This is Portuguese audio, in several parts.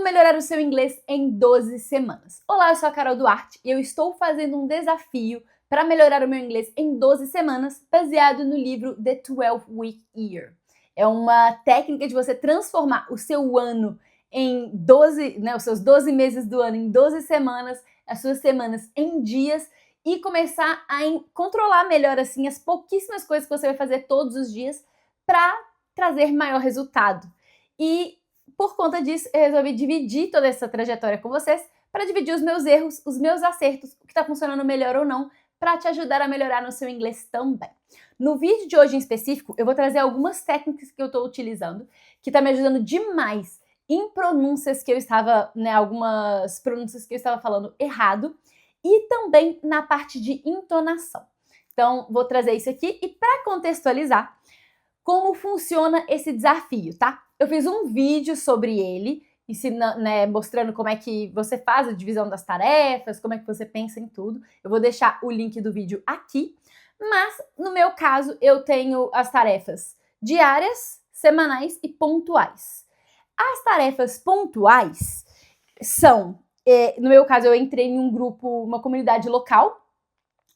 melhorar o seu inglês em 12 semanas. Olá, eu sou a Carol Duarte e eu estou fazendo um desafio para melhorar o meu inglês em 12 semanas, baseado no livro The 12-Week Year. É uma técnica de você transformar o seu ano em 12, os seus 12 meses do ano em 12 semanas, as suas semanas em dias e começar a controlar melhor assim as pouquíssimas coisas que você vai fazer todos os dias para trazer maior resultado. E por conta disso, eu resolvi dividir toda essa trajetória com vocês para dividir os meus erros, os meus acertos, o que está funcionando melhor ou não, para te ajudar a melhorar no seu inglês também. No vídeo de hoje em específico, eu vou trazer algumas técnicas que eu estou utilizando, que está me ajudando demais em pronúncias que eu estava, algumas pronúncias que eu estava falando errado, e também na parte de entonação. Então, vou trazer isso aqui e para contextualizar, como funciona esse desafio, tá? Eu fiz um vídeo sobre ele, mostrando como é que você faz a divisão das tarefas, como é que você pensa em tudo. Eu vou deixar o link do vídeo aqui, mas no meu caso eu tenho as tarefas diárias, semanais e pontuais. As tarefas pontuais são, no meu caso eu entrei em um grupo, uma comunidade local.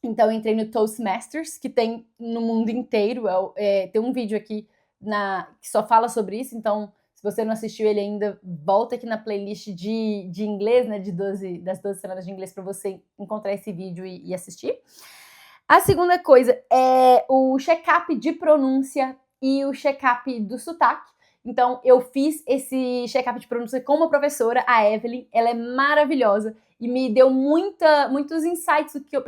Então eu entrei no Toastmasters, que tem no mundo inteiro, tem um vídeo aqui que só fala sobre isso, então se você não assistiu ele ainda, volta aqui na playlist de inglês, né, das 12 semanas de inglês para você encontrar esse vídeo e assistir. A segunda coisa é o check-up de pronúncia e o check-up do sotaque. Então eu fiz esse check-up de pronúncia com uma professora, a Evelyn, ela é maravilhosa e me deu muitos insights do que eu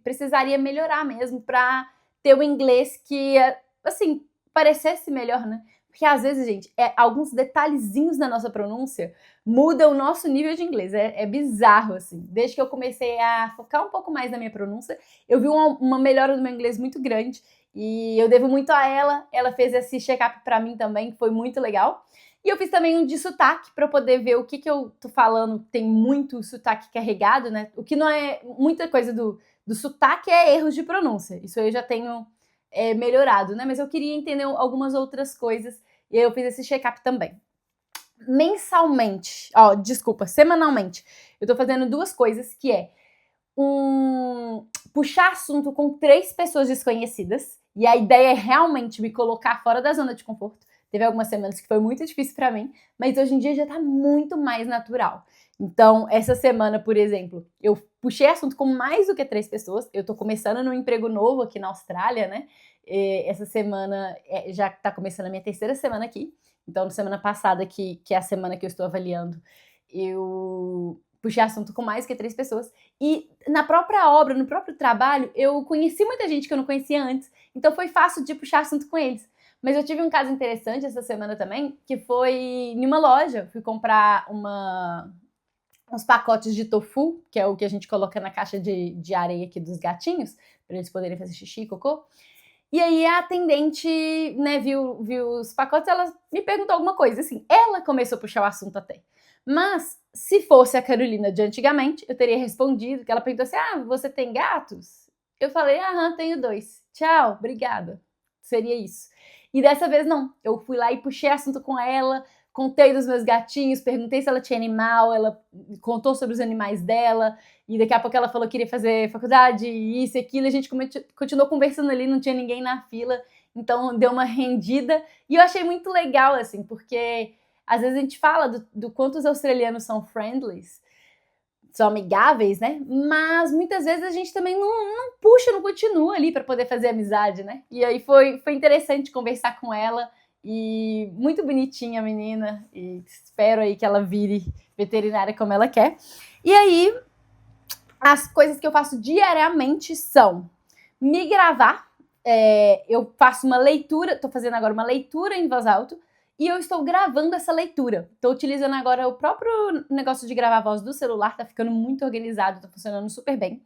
precisaria melhorar mesmo para ter o inglês que, assim, parecesse melhor, né? Porque às vezes, gente, alguns detalhezinhos na nossa pronúncia mudam o nosso nível de inglês. É bizarro, assim. Desde que eu comecei a focar um pouco mais na minha pronúncia, eu vi uma melhora do meu inglês muito grande. E eu devo muito a ela. Ela fez esse check-up pra mim também, que foi muito legal. E eu fiz também um de sotaque para poder ver o que eu tô falando. Tem muito sotaque carregado, né? O que não é muita coisa do sotaque é erros de pronúncia. Isso eu já tenho melhorado, né? Mas eu queria entender algumas outras coisas e aí eu fiz esse check-up também. Semanalmente, eu tô fazendo duas coisas, que é puxar assunto com 3 pessoas desconhecidas, e a ideia é realmente me colocar fora da zona de conforto. Teve algumas semanas que foi muito difícil para mim, mas hoje em dia já tá muito mais natural. Então, essa semana, por exemplo, eu puxei assunto com mais do que 3 pessoas. Eu tô começando num emprego novo aqui na Austrália, né? Essa semana já tá começando a minha 3ª semana aqui. Então, na semana passada, que é a semana que eu estou avaliando, eu puxei assunto com mais que 3 pessoas. E na própria obra, no próprio trabalho, eu conheci muita gente que eu não conhecia antes. Então, foi fácil de puxar assunto com eles. Mas eu tive um caso interessante essa semana também, que foi em uma loja. Fui comprar uns pacotes de tofu, que é o que a gente coloca na caixa de areia aqui dos gatinhos, para eles poderem fazer xixi e cocô. E aí a atendente, né, viu os pacotes, ela me perguntou alguma coisa, assim, ela começou a puxar o assunto até. Mas, se fosse a Carolina de antigamente, eu teria respondido, que ela perguntou assim, você tem gatos? Eu falei, tenho 2. Tchau, obrigada. Seria isso. E dessa vez não, eu fui lá e puxei assunto com ela, contei dos meus gatinhos, perguntei se ela tinha animal, ela contou sobre os animais dela, e daqui a pouco ela falou que queria fazer faculdade, isso e aquilo, e a gente continuou conversando ali, não tinha ninguém na fila, então deu uma rendida, e eu achei muito legal, assim, porque às vezes a gente fala do quanto os australianos são friendly, são amigáveis, né? Mas muitas vezes a gente também não puxa, não continua ali para poder fazer amizade, né? E aí foi interessante conversar com ela, e muito bonitinha a menina, e espero aí que ela vire veterinária como ela quer. E aí, as coisas que eu faço diariamente são me gravar, eu faço uma leitura, estou fazendo agora uma leitura em voz alta, e eu estou gravando essa leitura. Estou utilizando agora o próprio negócio de gravar a voz do celular, tá ficando muito organizado, tá funcionando super bem.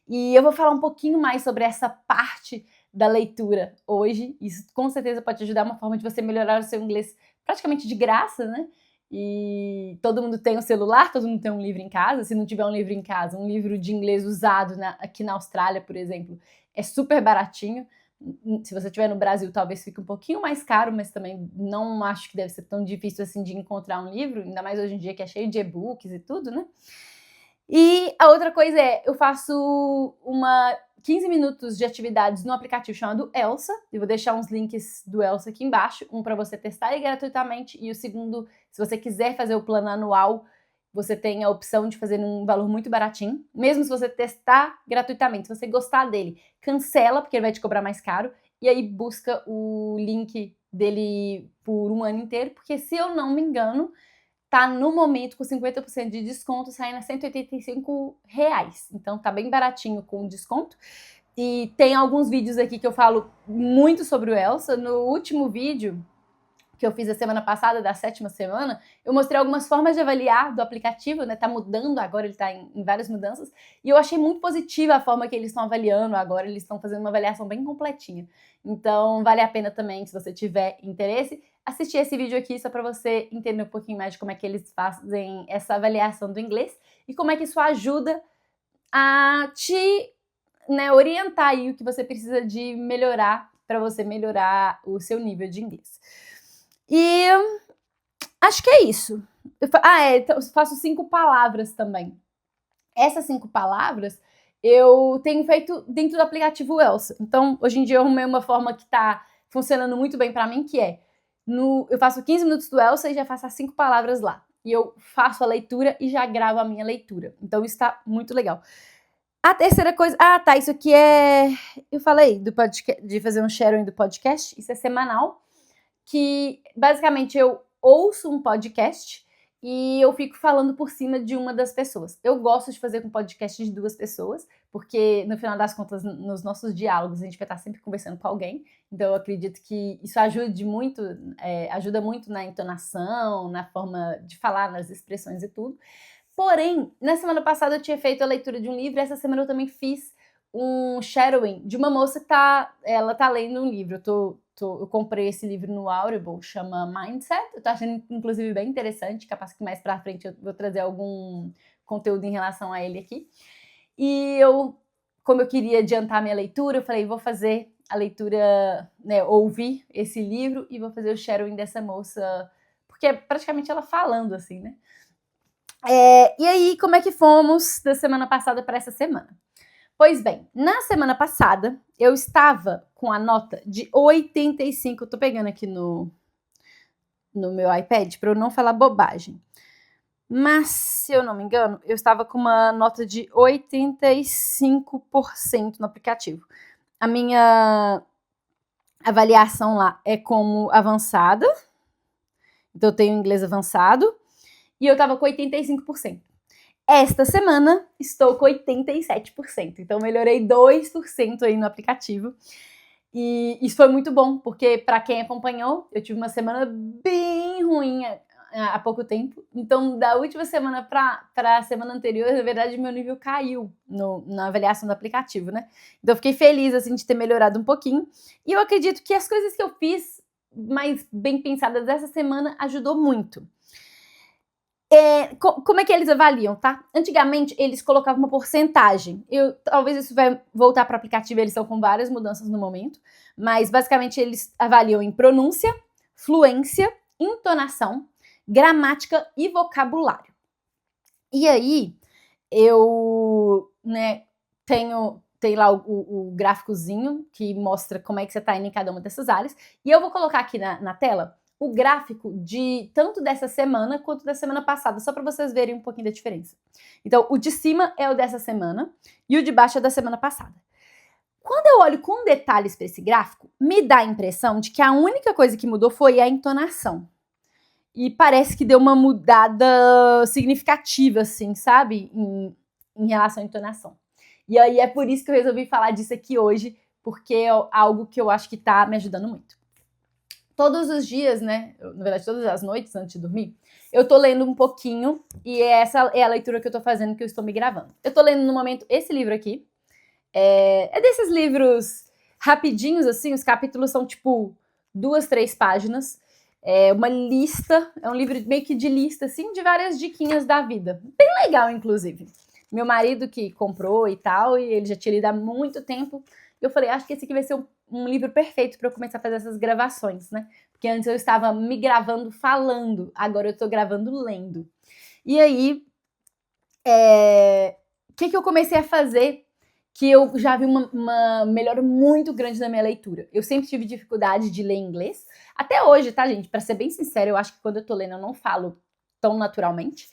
E eu vou falar um pouquinho mais sobre essa parte da leitura hoje. Isso com certeza pode te ajudar, uma forma de você melhorar o seu inglês praticamente de graça, né? E todo mundo tem um celular, todo mundo tem um livro em casa. Se não tiver um livro em casa, um livro de inglês usado aqui na Austrália, por exemplo, é super baratinho. Se você estiver no Brasil, talvez fique um pouquinho mais caro, mas também não acho que deve ser tão difícil assim de encontrar um livro, ainda mais hoje em dia que é cheio de e-books e tudo, né? E a outra coisa eu faço 15 minutos de atividades no aplicativo chamado Elsa. Eu vou deixar uns links do Elsa aqui embaixo, um para você testar gratuitamente e o segundo, se você quiser fazer o plano anual, você tem a opção de fazer um valor muito baratinho, mesmo se você testar gratuitamente. Se você gostar dele, cancela, porque ele vai te cobrar mais caro, e aí busca o link dele por um ano inteiro, porque se eu não me engano, tá no momento com 50% de desconto, saindo a R$185. Então tá bem baratinho com desconto. E tem alguns vídeos aqui que eu falo muito sobre o Elsa. No último vídeo que eu fiz a semana passada, da 7ª semana, eu mostrei algumas formas de avaliar do aplicativo, né? Tá mudando agora, ele tá em várias mudanças. E eu achei muito positiva a forma que eles estão avaliando agora. Eles estão fazendo uma avaliação bem completinha. Então, vale a pena também, se você tiver interesse, assistir esse vídeo aqui só para você entender um pouquinho mais de como é que eles fazem essa avaliação do inglês e como é que isso ajuda a te, né, orientar aí o que você precisa de melhorar para você melhorar o seu nível de inglês. E acho que é isso. Então eu faço 5 palavras também. Essas 5 palavras eu tenho feito dentro do aplicativo Elsa. Então, hoje em dia eu arrumei uma forma que tá funcionando muito bem para mim, que é eu faço 15 minutos do Elsa e já faço as 5 palavras lá. E eu faço a leitura e já gravo a minha leitura. Então, isso tá muito legal. A terceira coisa... isso aqui eu falei de fazer um sharing do podcast. Isso é semanal. Que, basicamente, eu ouço um podcast e eu fico falando por cima de uma das pessoas. Eu gosto de fazer com podcast de 2 pessoas, porque, no final das contas, nos nossos diálogos, a gente vai estar sempre conversando com alguém. Então, eu acredito que isso ajuda muito na entonação, na forma de falar, nas expressões e tudo. Porém, na semana passada eu tinha feito a leitura de um livro, e essa semana eu também fiz um shadowing de uma moça que ela tá lendo um livro. Eu comprei esse livro no Audible, chama Mindset. Eu tô achando, inclusive, bem interessante. Capaz que mais pra frente eu vou trazer algum conteúdo em relação a ele aqui. E como eu queria adiantar minha leitura, eu falei, vou fazer a leitura, né, ouvir esse livro e vou fazer o shadowing dessa moça, porque é praticamente ela falando, assim, né? E aí, como é que fomos da semana passada para essa semana? Pois bem, na semana passada, eu estava com a nota de 85, eu tô pegando aqui no meu iPad para eu não falar bobagem, mas, se eu não me engano, eu estava com uma nota de 85% no aplicativo. A minha avaliação lá é como avançada, então eu tenho inglês avançado, e eu estava com 85%. Esta semana, estou com 87%. Então, melhorei 2% aí no aplicativo. E isso foi muito bom, porque para quem acompanhou, eu tive uma semana bem ruim há pouco tempo. Então, da última semana para a semana anterior, na verdade, meu nível caiu na avaliação do aplicativo, né? Então, eu fiquei feliz, assim, de ter melhorado um pouquinho. E eu acredito que as coisas que eu fiz mais bem pensadas essa semana ajudou muito. Como é que eles avaliam, tá? Antigamente, eles colocavam uma porcentagem. Talvez isso vai voltar para o aplicativo, eles estão com várias mudanças no momento. Mas, basicamente, eles avaliam em pronúncia, fluência, entonação, gramática e vocabulário. E aí, tem lá o gráficozinho que mostra como é que você está indo em cada uma dessas áreas. E eu vou colocar aqui na tela o gráfico de tanto dessa semana quanto da semana passada, só para vocês verem um pouquinho da diferença. Então, o de cima é o dessa semana e o de baixo é da semana passada. Quando eu olho com detalhes para esse gráfico, me dá a impressão de que a única coisa que mudou foi a entonação. E parece que deu uma mudada significativa, assim, sabe? Em relação à entonação. E aí é por isso que eu resolvi falar disso aqui hoje, porque é algo que eu acho que tá me ajudando muito. Todos os dias, né? Na verdade, todas as noites antes de dormir, eu tô lendo um pouquinho e essa é a leitura que eu tô fazendo, que eu estou me gravando. Eu tô lendo no momento esse livro aqui. É desses livros rapidinhos, assim, os capítulos são tipo 2, 3 páginas. É uma lista, é um livro meio que de lista, assim, de várias diquinhas da vida. Bem legal, inclusive. Meu marido que comprou e tal, e ele já tinha lido há muito tempo. Eu falei, acho que esse aqui vai ser um livro perfeito para eu começar a fazer essas gravações, né? Porque antes eu estava me gravando falando, agora eu tô gravando lendo. E aí, o que eu comecei a fazer que eu já vi uma melhora muito grande na minha leitura? Eu sempre tive dificuldade de ler inglês. Até hoje, tá, gente? Pra ser bem sincera, eu acho que quando eu tô lendo eu não falo tão naturalmente.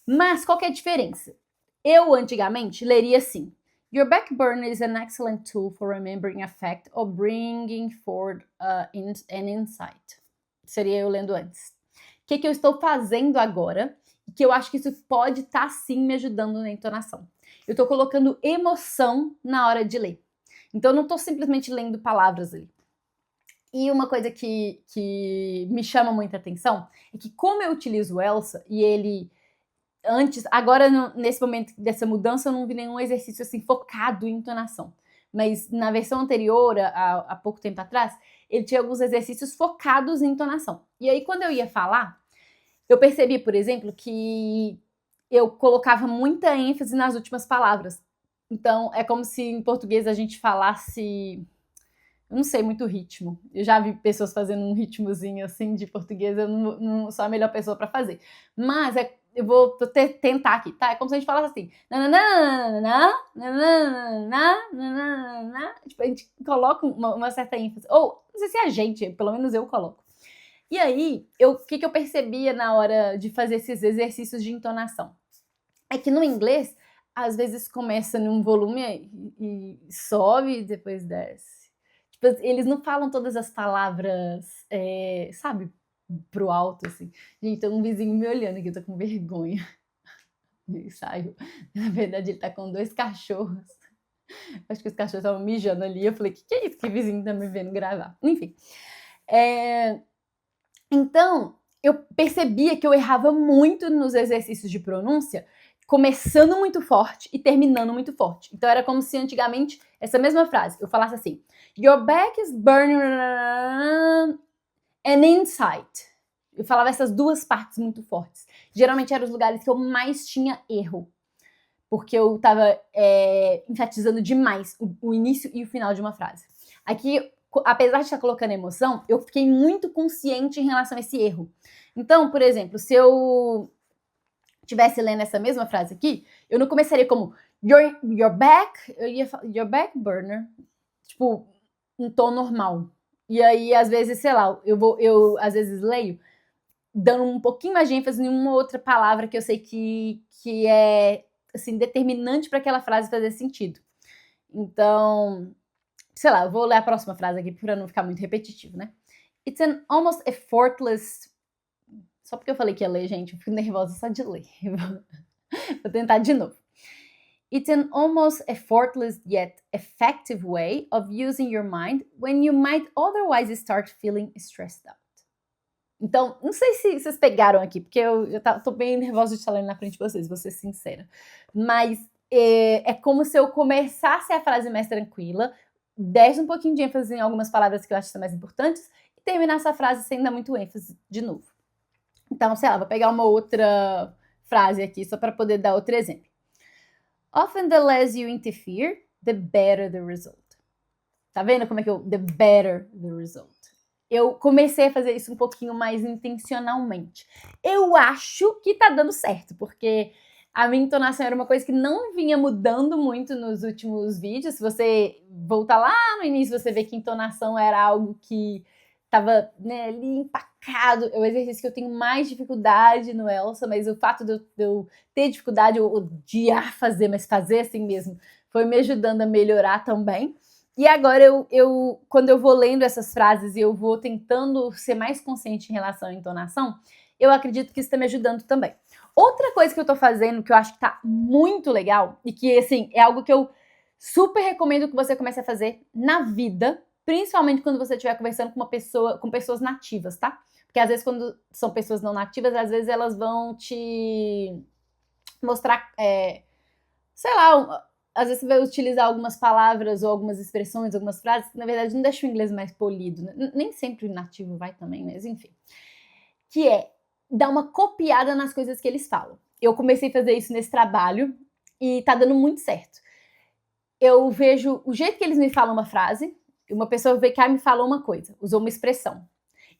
Mas qual que é a diferença? Eu, antigamente, leria assim. Your back burner is an excellent tool for remembering a fact or bringing forward an insight. Seria eu lendo antes. O que eu estou fazendo agora? Que eu acho que isso pode estar, sim, me ajudando na entonação. Eu estou colocando emoção na hora de ler. Então, eu não estou simplesmente lendo palavras ali. E uma coisa que me chama muita atenção é que como eu utilizo o Elsa, e ele antes, agora nesse momento dessa mudança, eu não vi nenhum exercício assim focado em entonação. Mas na versão anterior, há pouco tempo atrás, ele tinha alguns exercícios focados em entonação. E aí, quando eu ia falar, eu percebi, por exemplo, que eu colocava muita ênfase nas últimas palavras. Então, é como se em português a gente falasse... Eu não sei muito ritmo. Eu já vi pessoas fazendo um ritmozinho assim de português, eu não sou a melhor pessoa para fazer. Mas eu vou tentar aqui, tá? É como se a gente falasse assim. Tipo, a gente coloca uma certa ênfase. Ou, não sei se é a gente, pelo menos eu coloco. E aí, o que eu percebia na hora de fazer esses exercícios de entonação? É que no inglês, às vezes começa num volume e sobe e depois desce. Tipo, eles não falam todas as palavras, sabe, pro alto, assim. Gente, tem um vizinho me olhando aqui, eu tô com vergonha. E saiu. Na verdade, ele tá com 2 cachorros. Acho que os cachorros estavam mijando ali. Eu falei, que é isso? Que vizinho tá me vendo gravar? Enfim. Então, eu percebia que eu errava muito nos exercícios de pronúncia, começando muito forte e terminando muito forte. Então, era como se antigamente, essa mesma frase, eu falasse assim, your back is burning an insight. Eu falava essas duas partes muito fortes. Geralmente eram os lugares que eu mais tinha erro. Porque eu tava enfatizando demais o início e o final de uma frase. Aqui, apesar de estar colocando emoção, eu fiquei muito consciente em relação a esse erro. Então, por exemplo, se eu estivesse lendo essa mesma frase aqui, eu não começaria como your back, eu ia falar your back burner, tipo, um tom normal. E aí, às vezes, sei lá, eu às vezes leio dando um pouquinho mais de ênfase em uma outra palavra que eu sei que é assim, determinante para aquela frase fazer sentido. Então, sei lá, eu vou ler a próxima frase aqui para não ficar muito repetitivo, né? It's an almost effortless... Só porque eu falei que ia ler, gente, eu fico nervosa só de ler. Vou tentar de novo. It's an almost effortless yet effective way of using your mind when you might otherwise start feeling stressed out. Então, não sei se vocês pegaram aqui, porque eu tô bem nervosa de estar lendo na frente de vocês, vou ser sincera. Mas é como se eu começasse a frase mais tranquila, desse um pouquinho de ênfase em algumas palavras que eu acho que são mais importantes, e terminasse a frase sem dar muito ênfase de novo. Então, sei lá, vou pegar uma outra frase aqui, só para poder dar outro exemplo. Often the less you interfere, the better the result. Tá vendo como é que the better the result? Eu comecei a fazer isso um pouquinho mais intencionalmente. Eu acho que tá dando certo, porque a minha entonação era uma coisa que não vinha mudando muito nos últimos vídeos. Se você voltar lá no início, você vê que entonação era algo que tava, né, ali empacado. É o exercício que eu tenho mais dificuldade no Elsa, mas o fato de eu ter dificuldade, eu odiar fazer, mas fazer assim mesmo, foi me ajudando a melhorar também. E agora, quando eu vou lendo essas frases e eu vou tentando ser mais consciente em relação à entonação, eu acredito que isso está me ajudando também. Outra coisa que eu tô fazendo, que eu acho que tá muito legal, e que, assim, é algo que eu super recomendo que você comece a fazer na vida, principalmente quando você estiver conversando com pessoas nativas, tá? Porque às vezes, quando são pessoas não nativas, às vezes elas vão te mostrar, sei lá, às vezes você vai utilizar algumas palavras ou algumas expressões, algumas frases que, na verdade, não deixam o inglês mais polido. Né? Nem sempre o nativo vai também, mas enfim. Que é dar uma copiada nas coisas que eles falam. Eu comecei a fazer isso nesse trabalho e tá dando muito certo. eu vejo o jeito que eles me falam uma frase, uma pessoa veio cá e me falou uma coisa, usou uma expressão.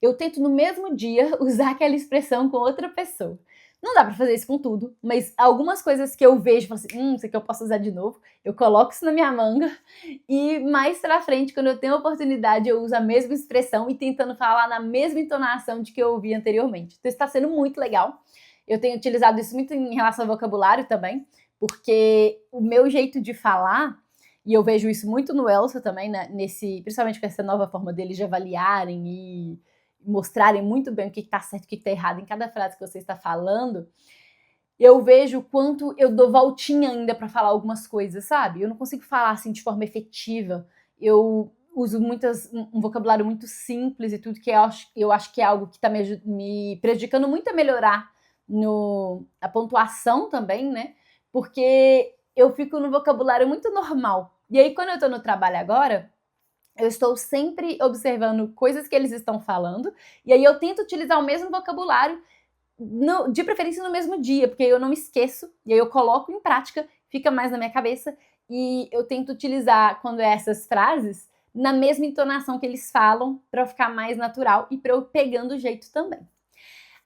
Eu tento no mesmo dia usar aquela expressão com outra pessoa. Não dá pra fazer isso com tudo, mas algumas coisas que eu vejo, falo assim, isso aqui eu posso usar de novo, eu coloco isso na minha manga e mais pra frente, quando eu tenho a oportunidade, eu uso a mesma expressão e tentando falar na mesma entonação de que eu ouvi anteriormente. Então isso tá sendo muito legal. Eu tenho utilizado isso muito em relação ao vocabulário também, porque o meu jeito de falar, e eu vejo isso muito no Elsa também, né, principalmente com essa nova forma deles de avaliarem e mostrarem muito bem o que está certo e o que está errado em cada frase que você está falando, eu vejo o quanto eu dou voltinha ainda para falar algumas coisas, sabe? Eu não consigo falar assim de forma efetiva. Eu uso um vocabulário muito simples e tudo que eu acho que é algo que está me prejudicando muito a melhorar a pontuação também, né? Porque eu fico no vocabulário muito normal. E aí, quando eu tô no trabalho agora, eu estou sempre observando coisas que eles estão falando, e aí eu tento utilizar o mesmo vocabulário, de preferência no mesmo dia, porque eu não me esqueço, e aí eu coloco em prática, fica mais na minha cabeça, e eu tento utilizar, quando é essas frases, na mesma entonação que eles falam, para ficar mais natural e para eu pegando o jeito também.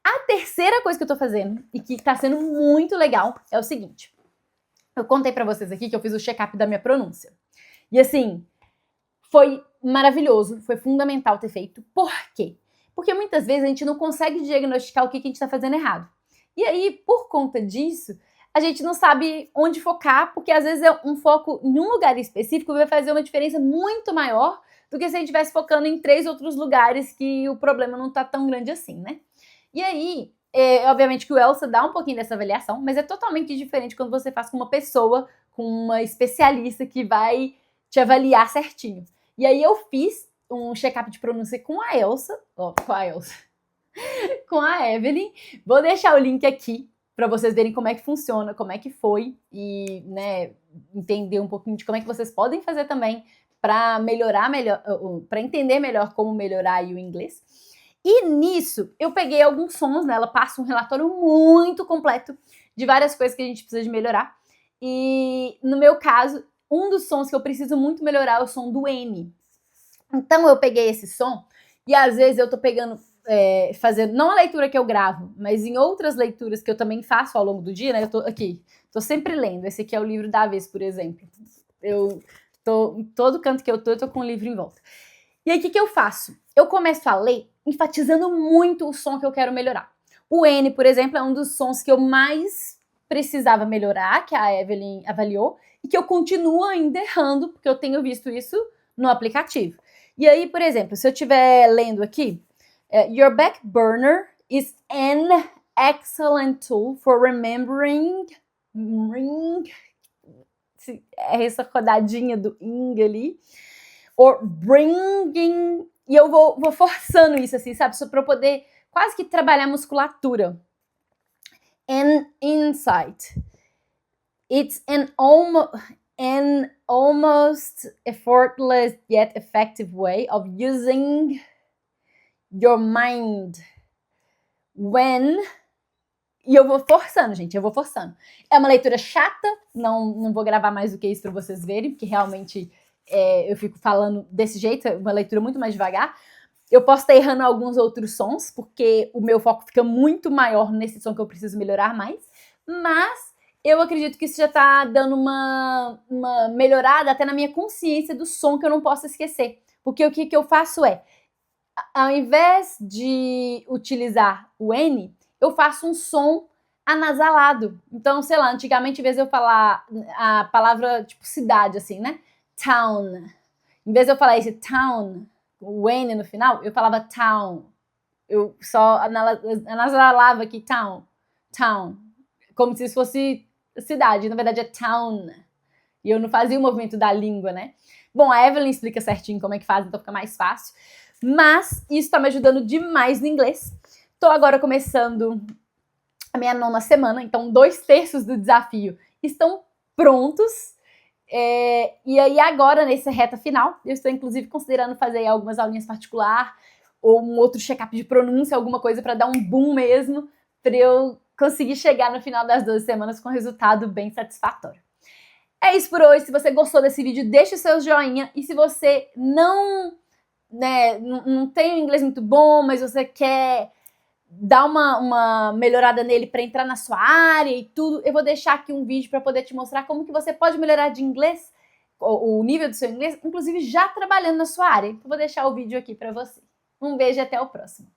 A terceira coisa que eu tô fazendo, e que tá sendo muito legal, é o seguinte. Eu contei para vocês aqui que eu fiz o check-up da minha pronúncia. E assim, foi maravilhoso, foi fundamental ter feito. Por quê? Porque muitas vezes a gente não consegue diagnosticar o que a gente está fazendo errado. E aí, por conta disso, a gente não sabe onde focar, porque às vezes um foco em um lugar específico vai fazer uma diferença muito maior do que se a gente estivesse focando em 3 outros lugares que o problema não está tão grande assim, né? E aí, obviamente que o Elsa dá um pouquinho dessa avaliação, mas é totalmente diferente quando você faz com uma pessoa, com uma especialista que vai te avaliar certinho. E aí eu fiz um check-up de pronúncia com a Elsa, com a Evelyn. Vou deixar o link aqui para vocês verem como é que funciona, como é que foi e, né, entender um pouquinho de como é que vocês podem fazer também para melhorar melhor, para entender melhor como melhorar aí o inglês. E nisso, eu peguei alguns sons, né? Ela passa um relatório muito completo de várias coisas que a gente precisa de melhorar. E no meu caso, um dos sons que eu preciso muito melhorar é o som do N. Então eu peguei esse som e às vezes eu tô pegando, fazendo, não a leitura que eu gravo, mas em outras leituras que eu também faço ao longo do dia, né? Eu tô aqui, tô sempre lendo. Esse aqui é o livro da vez, por exemplo. Eu tô, em todo canto que eu tô com o livro em volta. E aí, o que eu faço? Eu começo a ler enfatizando muito o som que eu quero melhorar. O N, por exemplo, é um dos sons que eu mais precisava melhorar, que a Evelyn avaliou, e que eu continuo ainda errando, porque eu tenho visto isso no aplicativo. E aí, por exemplo, se eu estiver lendo aqui, your back burner is an excellent tool for remembering essa rodadinha do ing ali, or bringing, e eu vou forçando isso assim, sabe, só para eu poder quase que trabalhar a musculatura. An insight. It's an almost effortless yet effective way of using your mind when... E eu vou forçando, gente, eu vou forçando. É uma leitura chata, não vou gravar mais do que isso para vocês verem, porque realmente eu fico falando desse jeito, é uma leitura muito mais devagar. Eu posso estar errando alguns outros sons, porque o meu foco fica muito maior nesse som que eu preciso melhorar mais, mas eu acredito que isso já está dando uma melhorada até na minha consciência do som que eu não posso esquecer. Porque o que eu faço ao invés de utilizar o N, eu faço um som anasalado. Então, sei lá, antigamente, em vez de eu falar a palavra, tipo, cidade, assim, né? Town. Em vez de eu falar esse town, o N no final, eu falava town. Eu só anasalava aqui, town. Como se isso fosse cidade. Na verdade, é town. E eu não fazia o movimento da língua, né? Bom, a Evelyn explica certinho como é que faz, então fica mais fácil. Mas isso tá me ajudando demais no inglês. Tô agora começando a minha 9ª semana, então 2/3 do desafio estão prontos. E aí agora, nessa reta final, eu estou inclusive considerando fazer algumas aulinhas particular ou um outro check-up de pronúncia, alguma coisa para dar um boom mesmo, para eu conseguir chegar no final das 12 semanas com um resultado bem satisfatório. É isso por hoje. Se você gostou desse vídeo, deixa o seu joinha. E se você não tem um inglês muito bom, mas você quer dar uma melhorada nele para entrar na sua área e tudo, eu vou deixar aqui um vídeo para poder te mostrar como que você pode melhorar de inglês, o nível do seu inglês, inclusive já trabalhando na sua área. Eu vou deixar o vídeo aqui para você. Um beijo e até o próximo.